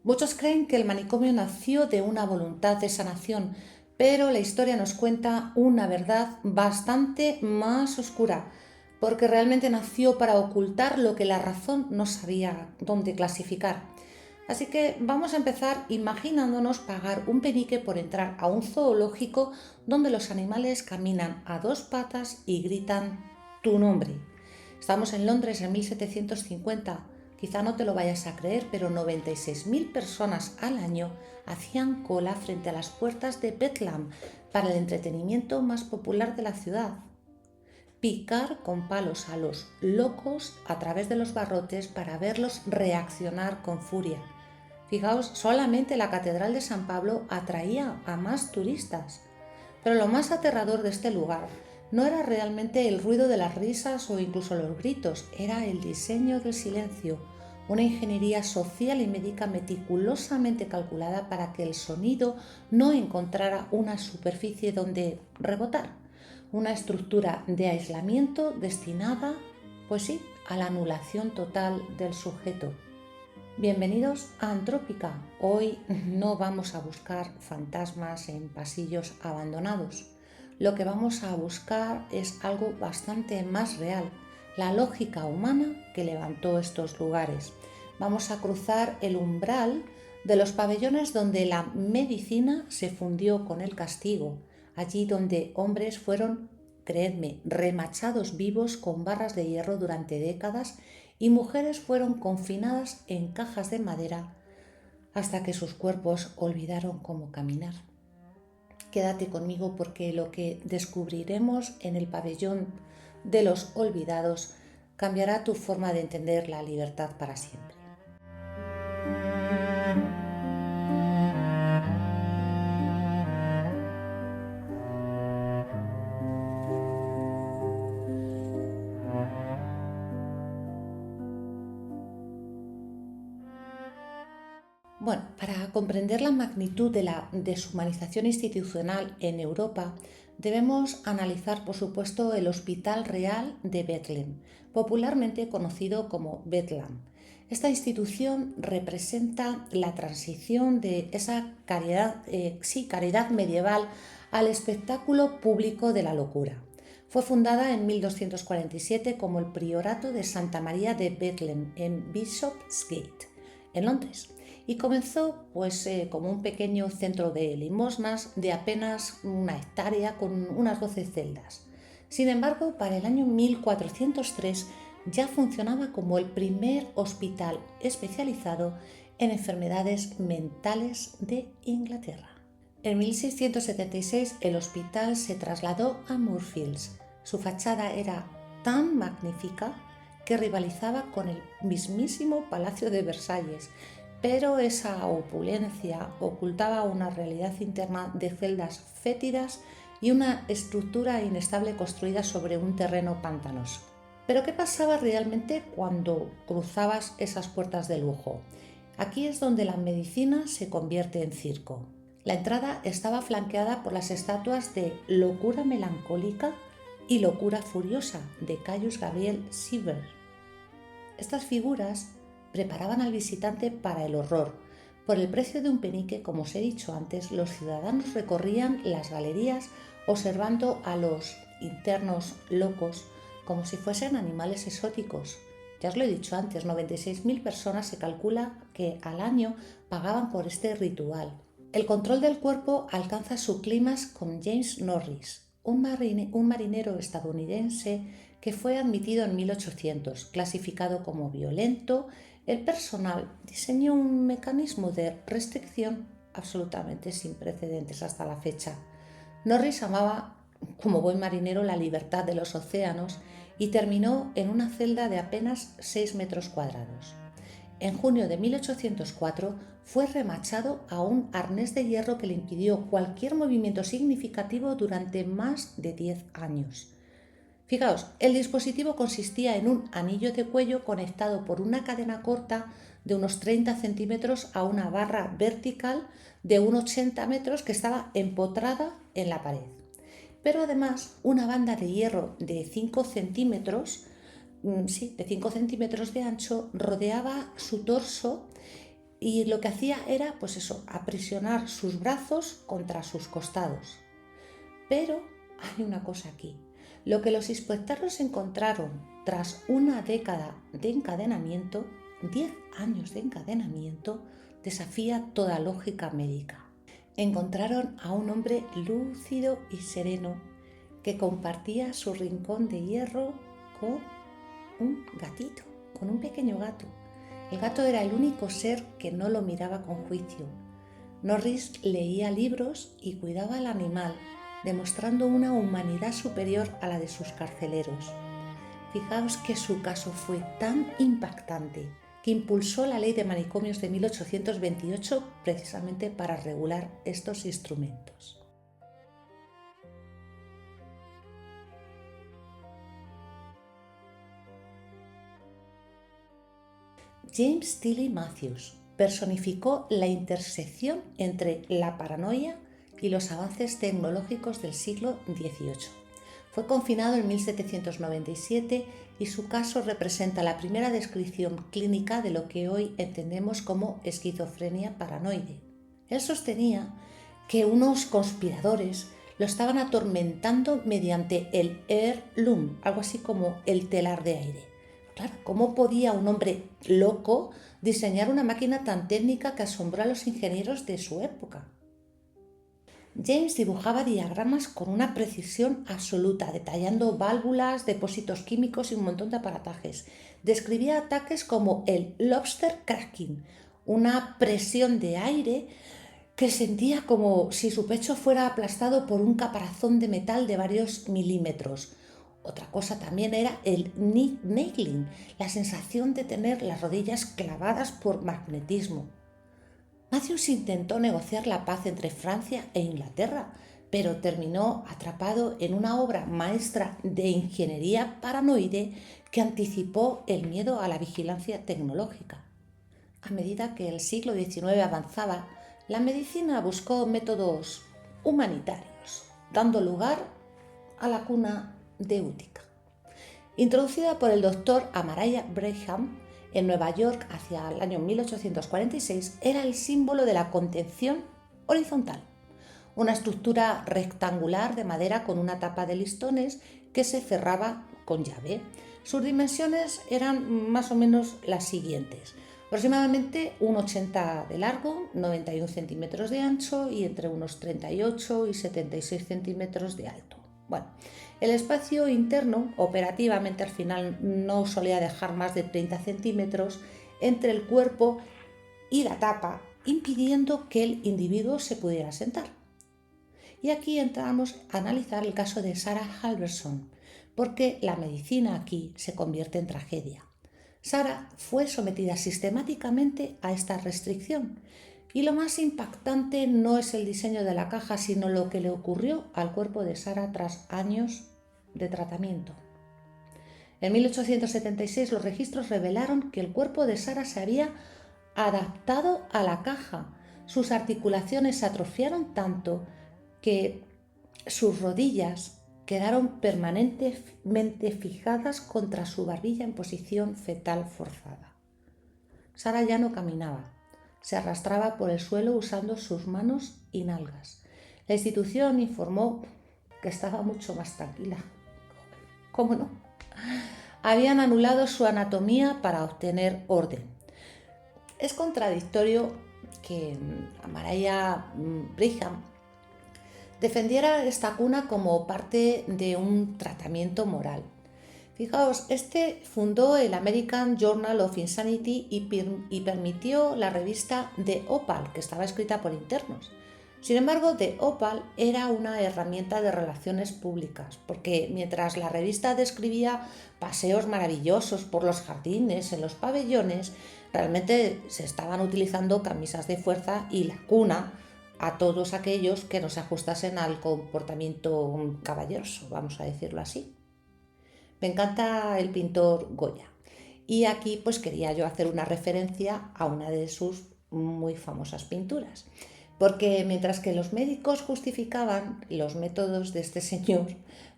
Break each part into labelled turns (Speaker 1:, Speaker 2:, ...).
Speaker 1: Muchos creen que el manicomio nació de una voluntad de sanación, pero la historia nos cuenta una verdad bastante más oscura, porque realmente nació para ocultar lo que la razón no sabía dónde clasificar. Así que vamos a empezar imaginándonos pagar un penique por entrar a un zoológico donde los animales caminan a dos patas y gritan tu nombre. Estamos en Londres en 1750. Quizá no te lo vayas a creer, pero 96.000 personas al año hacían cola frente a las puertas de Bedlam para el entretenimiento más popular de la ciudad. Picar con palos a los locos a través de los barrotes para verlos reaccionar con furia. Fijaos, solamente la Catedral de San Pablo atraía a más turistas. Pero lo más aterrador de este lugar no era realmente el ruido de las risas o incluso los gritos, era el diseño del silencio, una ingeniería social y médica meticulosamente calculada para que el sonido no encontrara una superficie donde rebotar, una estructura de aislamiento destinada, pues sí, a la anulación total del sujeto. Bienvenidos a Antrópica. Hoy no vamos a buscar fantasmas en pasillos abandonados. Lo que vamos a buscar es algo bastante más real, la lógica humana que levantó estos lugares. Vamos a cruzar el umbral de los pabellones donde la medicina se fundió con el castigo, allí donde hombres fueron, creedme, remachados vivos con barras de hierro durante décadas y mujeres fueron confinadas en cajas de madera hasta que sus cuerpos olvidaron cómo caminar. Quédate conmigo porque lo que descubriremos en el pabellón de los olvidados cambiará tu forma de entender la libertad para siempre. Bueno, para comprender la magnitud de la deshumanización institucional en Europa, debemos analizar, por supuesto, el Hospital Real de Bethlehem, popularmente conocido como Bedlam. Esta institución representa la transición de esa caridad medieval al espectáculo público de la locura. Fue fundada en 1247 como el Priorato de Santa María de Bethlehem en Bishopsgate, en Londres, y comenzó como un pequeño centro de limosnas de apenas una hectárea con unas 12 celdas. Sin embargo, para el año 1403 ya funcionaba como el primer hospital especializado en enfermedades mentales de Inglaterra. En 1676 el hospital se trasladó a Moorfields. Su fachada era tan magnífica que rivalizaba con el mismísimo Palacio de Versalles, pero esa opulencia ocultaba una realidad interna de celdas fétidas y una estructura inestable construida sobre un terreno pantanoso. Pero ¿qué pasaba realmente cuando cruzabas esas puertas de lujo? Aquí es donde la medicina se convierte en circo. La entrada estaba flanqueada por las estatuas de Locura Melancólica y Locura Furiosa de Caius Gabriel Sieber. Estas figuras preparaban al visitante para el horror. Por el precio de un penique, como os he dicho antes, los ciudadanos recorrían las galerías observando a los internos locos como si fuesen animales exóticos. Ya os lo he dicho antes, 96.000 personas se calcula que al año pagaban por este ritual. El control del cuerpo alcanza su clímax con James Norris, un marinero estadounidense que fue admitido en 1800, clasificado como violento. El personal diseñó un mecanismo de restricción absolutamente sin precedentes hasta la fecha. Norris amaba, como buen marinero, la libertad de los océanos y terminó en una celda de apenas 6 metros cuadrados. En junio de 1804 fue remachado a un arnés de hierro que le impidió cualquier movimiento significativo durante más de 10 años. Fijaos, el dispositivo consistía en un anillo de cuello conectado por una cadena corta de unos 30 centímetros a una barra vertical de unos 80 metros que estaba empotrada en la pared. Pero además una banda de hierro de 5 centímetros de 5 centímetros de ancho rodeaba su torso y lo que hacía era, pues eso, aprisionar sus brazos contra sus costados. Pero hay una cosa aquí. Lo que los inspectores encontraron tras una década de encadenamiento, 10 años de encadenamiento, desafía toda lógica médica. Encontraron a un hombre lúcido y sereno que compartía su rincón de hierro con un gatito, con un pequeño gato. El gato era el único ser que no lo miraba con juicio. Norris leía libros y cuidaba al animal, demostrando una humanidad superior a la de sus carceleros. Fijaos que su caso fue tan impactante que impulsó la Ley de Manicomios de 1828 precisamente para regular estos instrumentos. James Tilly Matthews personificó la intersección entre la paranoia y los avances tecnológicos del siglo XVIII. Fue confinado en 1797 y su caso representa la primera descripción clínica de lo que hoy entendemos como esquizofrenia paranoide. Él sostenía que unos conspiradores lo estaban atormentando mediante el heirloom, algo así como el telar de aire. Claro, ¿cómo podía un hombre loco diseñar una máquina tan técnica que asombró a los ingenieros de su época? James dibujaba diagramas con una precisión absoluta, detallando válvulas, depósitos químicos y un montón de aparatajes. Describía ataques como el lobster cracking, una presión de aire que sentía como si su pecho fuera aplastado por un caparazón de metal de varios milímetros. Otra cosa también era el nailing, la sensación de tener las rodillas clavadas por magnetismo. Matthews intentó negociar la paz entre Francia e Inglaterra, pero terminó atrapado en una obra maestra de ingeniería paranoide que anticipó el miedo a la vigilancia tecnológica. A medida que el siglo XIX avanzaba, la medicina buscó métodos humanitarios, dando lugar a la cuna de Útica. Introducida por el doctor Amaraya Brigham en Nueva York hacia el año 1846, era el símbolo de la contención horizontal, una estructura rectangular de madera con una tapa de listones que se cerraba con llave. Sus dimensiones eran más o menos las siguientes: aproximadamente 1,80 de largo, 91 centímetros de ancho y entre unos 38 y 76 centímetros de alto. Bueno, el espacio interno, operativamente al final no solía dejar más de 30 centímetros entre el cuerpo y la tapa, impidiendo que el individuo se pudiera sentar. Y aquí entramos a analizar el caso de Sarah Halverson, porque la medicina aquí se convierte en tragedia. Sarah fue sometida sistemáticamente a esta restricción. Y lo más impactante no es el diseño de la caja, sino lo que le ocurrió al cuerpo de Sarah tras años de tratamiento. En 1876 los registros revelaron que el cuerpo de Sarah se había adaptado a la caja. Sus articulaciones se atrofiaron tanto que sus rodillas quedaron permanentemente fijadas contra su barbilla en posición fetal forzada. Sarah ya no caminaba. Se arrastraba por el suelo usando sus manos y nalgas. La institución informó que estaba mucho más tranquila. ¿Cómo no? Habían anulado su anatomía para obtener orden. Es contradictorio que Amaraya Brigham defendiera esta cuna como parte de un tratamiento moral. Fijaos, este fundó el American Journal of Insanity y permitió la revista The Opal, que estaba escrita por internos. Sin embargo, The Opal era una herramienta de relaciones públicas, porque mientras la revista describía paseos maravillosos por los jardines, en los pabellones, realmente se estaban utilizando camisas de fuerza y la cuna a todos aquellos que no se ajustasen al comportamiento caballeroso, vamos a decirlo así. Me encanta el pintor Goya y aquí pues quería yo hacer una referencia a una de sus muy famosas pinturas. Porque mientras que los médicos justificaban los métodos de este señor,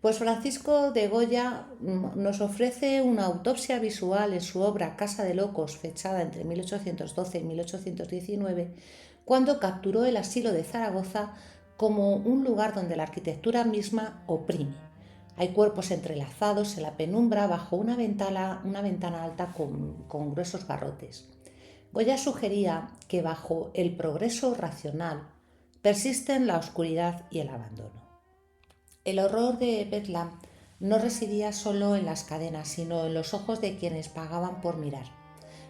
Speaker 1: pues Francisco de Goya nos ofrece una autopsia visual en su obra Casa de Locos, fechada entre 1812 y 1819, cuando capturó el asilo de Zaragoza como un lugar donde la arquitectura misma oprime. Hay cuerpos entrelazados en la penumbra bajo una ventana alta con gruesos barrotes. Goya sugería que bajo el progreso racional persisten la oscuridad y el abandono. El horror de Bedlam no residía solo en las cadenas, sino en los ojos de quienes pagaban por mirar.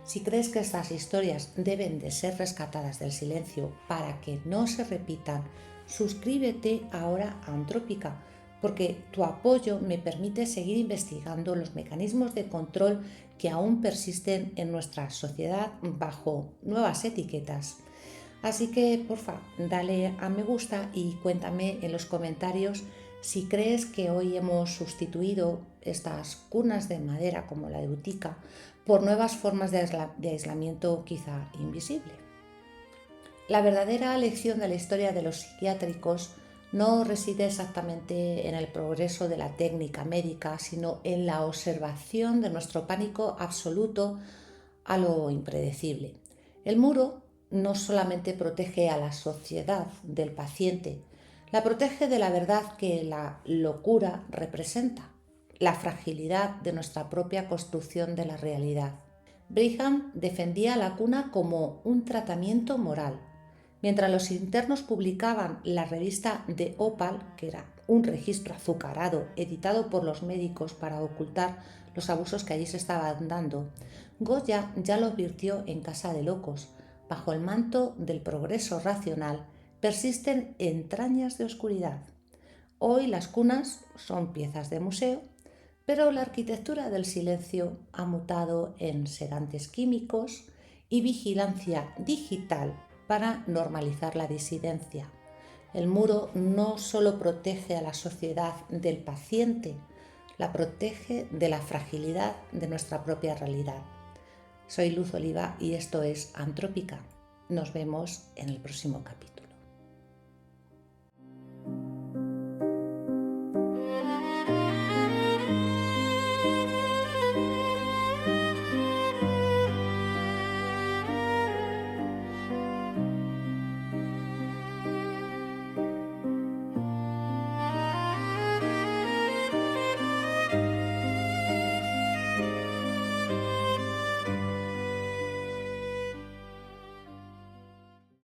Speaker 1: Si crees que estas historias deben de ser rescatadas del silencio para que no se repitan, suscríbete ahora a Antrópica, porque tu apoyo me permite seguir investigando los mecanismos de control que aún persisten en nuestra sociedad bajo nuevas etiquetas. Así que, porfa, dale a me gusta y cuéntame en los comentarios si crees que hoy hemos sustituido estas cunas de madera como la de Utica por nuevas formas de aislamiento quizá invisible. La verdadera lección de la historia de los psiquiátricos no reside exactamente en el progreso de la técnica médica, sino en la observación de nuestro pánico absoluto a lo impredecible. El muro no solamente protege a la sociedad del paciente, la protege de la verdad que la locura representa, la fragilidad de nuestra propia construcción de la realidad. Brigham defendía la cuna como un tratamiento moral. Mientras los internos publicaban la revista The Opal, que era un registro azucarado editado por los médicos para ocultar los abusos que allí se estaban dando, Goya ya lo advirtió en Casa de Locos. Bajo el manto del progreso racional persisten entrañas de oscuridad. Hoy las cunas son piezas de museo, pero la arquitectura del silencio ha mutado en sedantes químicos y vigilancia digital para normalizar la disidencia. El muro no solo protege a la sociedad del paciente, la protege de la fragilidad de nuestra propia realidad. Soy Luz Oliva y esto es Antrópica. Nos vemos en el próximo capítulo.